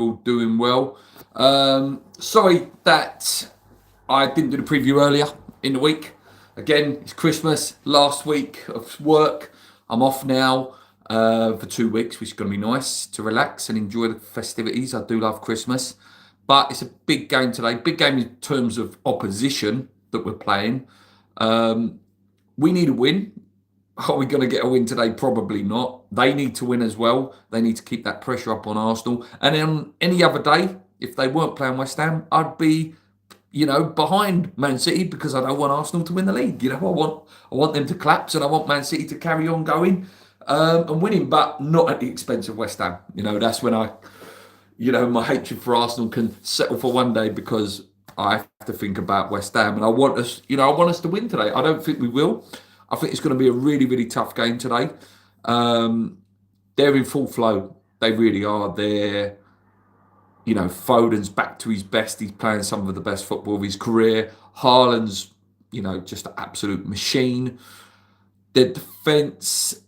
all doing well. Sorry that I didn't do the preview earlier in the week. Again, it's Christmas, last week of work. I'm off now for 2 weeks, which is going to be nice to relax and enjoy the festivities. I do love Christmas. But it's a big game today. Big game in terms of opposition that we're playing. We need a win. Are we going to get a win today? Probably not. They need to win as well. They need to keep that pressure up on Arsenal. And on any other day, if they weren't playing West Ham, I'd be, behind Man City because I don't want Arsenal to win the league. I want them to collapse and I want Man City to carry on going and winning, but not at the expense of West Ham. That's when my hatred for Arsenal can settle for one day because I have to think about West Ham and I want us to win today. I don't think we will. I think it's going to be a really, really tough game today. They're in full flow. They really are. Foden's back to his best. He's playing some of the best football of his career. Haaland's, just an absolute machine. Their defence,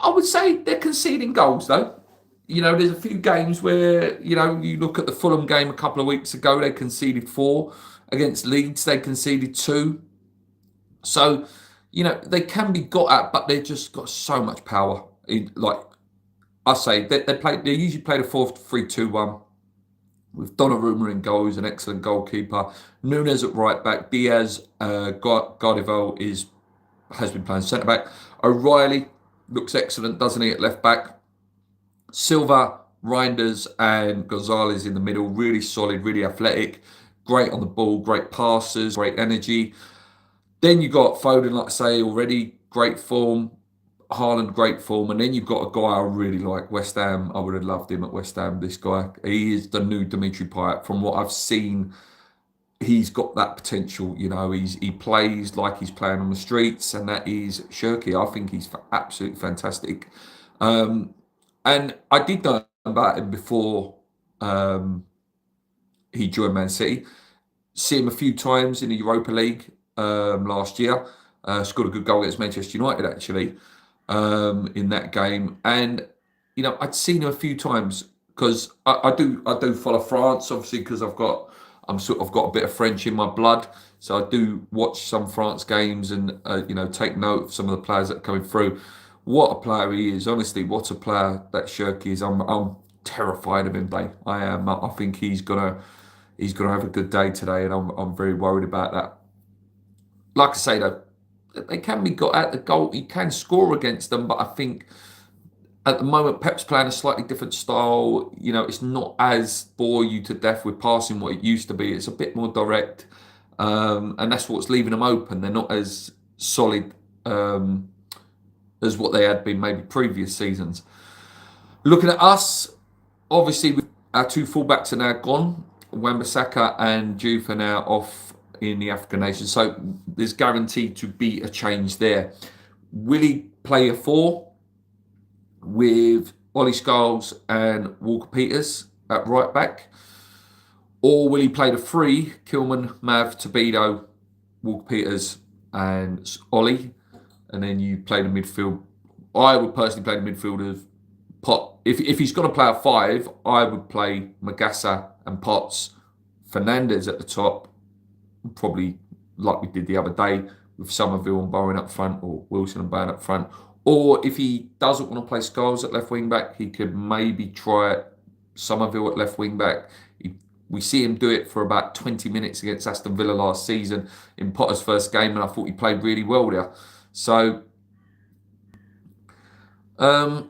I would say they're conceding goals, though. There's a few games where, you look at the Fulham game a couple of weeks ago, they conceded 4. Against Leeds, they conceded 2. So, they can be got at, but they've just got so much power. Like I say, they usually play the 4-3-2-1 with Donnarumma in goal, who's an excellent goalkeeper. Nunes at right back. Diaz, Gardival has been playing centre back. O'Reilly looks excellent, doesn't he, at left back. Silva, Reinders, and Gonzalez in the middle. Really solid, really athletic. Great on the ball, great passes, great energy. Then you got Foden, like I say, already great form. Haaland, great form. And then you've got a guy I really like, West Ham. I would have loved him at West Ham, this guy. He is the new Dimitri Payet. From what I've seen, he's got that potential. He plays like he's playing on the streets, and that is Shirky. I think he's absolutely fantastic. And I did know about him before he joined Man City. See him a few times in the Europa League. Last year, scored a good goal against Manchester United actually in that game, and I'd seen him a few times because I do follow France, obviously, because I've got a bit of French in my blood, so I do watch some France games and take note of some of the players that are coming through. What a player he is, honestly! What a player that Shirky is. I'm terrified of him today. I am. I think he's gonna have a good day today, and I'm very worried about that. Like I say, though, they can be got at the goal. You can score against them, but I think at the moment Pep's playing a slightly different style. It's not as bore you to death with passing what it used to be. It's a bit more direct, and that's what's leaving them open. They're not as solid as what they had been maybe previous seasons. Looking at us, obviously our 2 fullbacks are now gone. Wan-Bissaka and Juve are now off in the African nations, so there's guaranteed to be a change there. Will he play a 4 with Ollie Scholes and Walker Peters at right back, or will he play the 3 Kilman, Mav, Tobido, Walker Peters and Ollie, and then you play the midfield? I would personally play the midfield of Pot. If he's going to play a 5, I would play Magassa and Potts, Fernandez at the top, probably like we did the other day with Somerville and Bowen up front, or Wilson and Bowen up front. Or if he doesn't want to play Scholes at left wing back, he could maybe try Somerville at left wing back. We see him do it for about 20 minutes against Aston Villa last season in Potter's first game, and I thought he played really well there. So I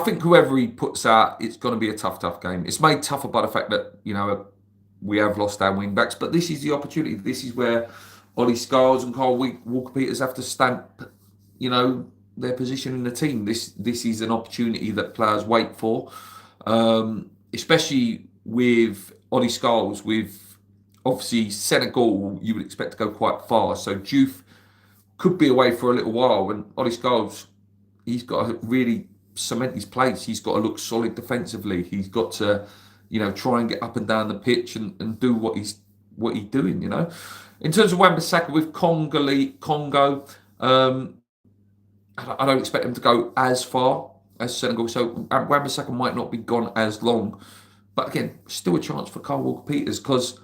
think whoever he puts out, it's going to be a tough game. It's made tougher by the fact that, we have lost our wing backs, but this is the opportunity. This is where Ollie Scholes and Carl Walker Peters have to stamp, their position in the team. This is an opportunity that players wait for, especially with Ollie Scholes. With obviously Senegal, you would expect to go quite far. So Juve could be away for a little while, and Ollie Scholes, he's got to really cement his place. He's got to look solid defensively. He's got to try and get up and down the pitch and do what he's doing, In terms of Wan-Bissaka with Congo, I don't expect him to go as far as Senegal. So Wan-Bissaka might not be gone as long. But again, still a chance for Kyle Walker-Peters, because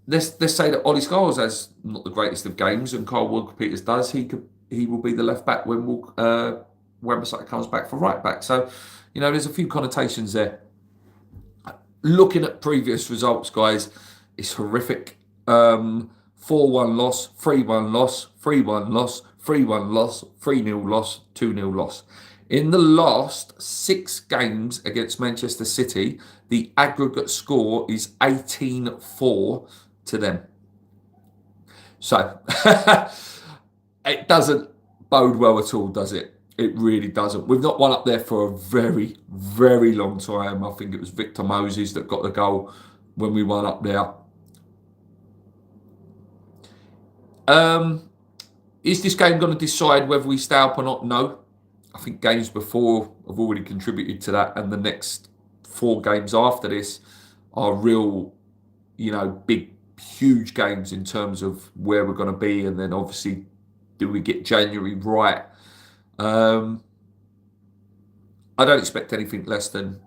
let's say that Ollie Scholes has not the greatest of games and Kyle Walker-Peters does. He will be the left back when Wan-Bissaka comes back for right back. So, there's a few connotations there. Looking at previous results, guys, it's horrific. 4-1 loss, 3-1 loss, 3-1 loss, 3-1 loss, 3-0 loss, 2-0 loss. In the last 6 games against Manchester City, the aggregate score is 18-4 to them. So, it doesn't bode well at all, does it? It really doesn't. We've not won up there for a very, very long time. I think it was Victor Moses that got the goal when we won up there. Is this game going to decide whether we stay up or not? No. I think games before have already contributed to that, and the next 4 games after this are real, big, huge games in terms of where we're going to be, and then obviously, do we get January right? I don't expect anything less than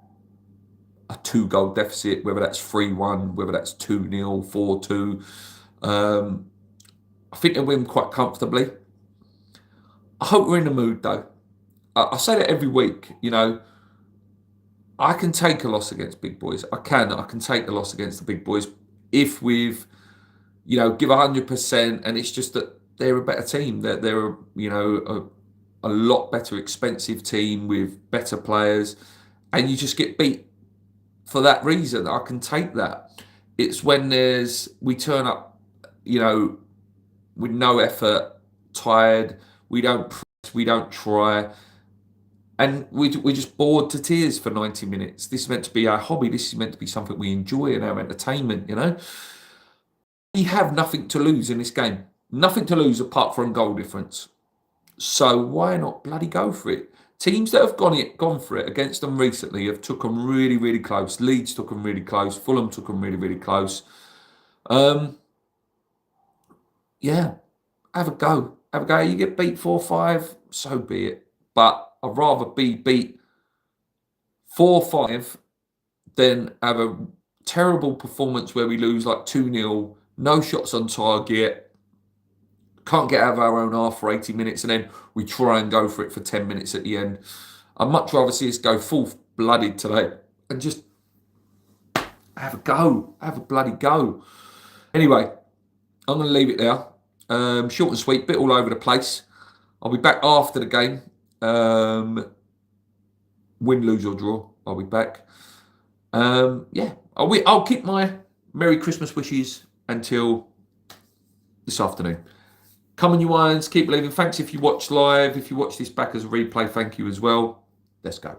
a 2-goal deficit, whether that's 3-1, whether that's 2-0, 4-2. I think they'll win quite comfortably. I hope we're in the mood, though. I say that every week, I can take a loss against big boys. I can take a loss against the big boys if we've, give 100%, and it's just that they're a better team. They're a lot better expensive team with better players, and you just get beat for that reason. I can take that. It's when we turn up, with no effort, tired, we don't press, we don't try, and we're just bored to tears for 90 minutes. This is meant to be our hobby. This is meant to be something we enjoy and our entertainment, We have nothing to lose in this game. Nothing to lose apart from goal difference. So why not bloody go for it? Teams that have gone for it against them recently have took them really, really close. Leeds took them really close. Fulham took them really, really close. Yeah, have a go. Have a go. You get beat 4-5, so be it. But I'd rather be beat 4-5 than have a terrible performance where we lose like 2-0, no shots on target, can't get out of our own half for 80 minutes, and then we try and go for it for 10 minutes at the end. I'd much rather see us go full-blooded today and just have a go. Have a bloody go. Anyway, I'm going to leave it there. Short and sweet, bit all over the place. I'll be back after the game. Win, lose or draw, I'll be back. I'll keep my Merry Christmas wishes until this afternoon. Come on, you irons, keep believing. Thanks if you watch live. If you watch this back as a replay, thank you as well. Let's go.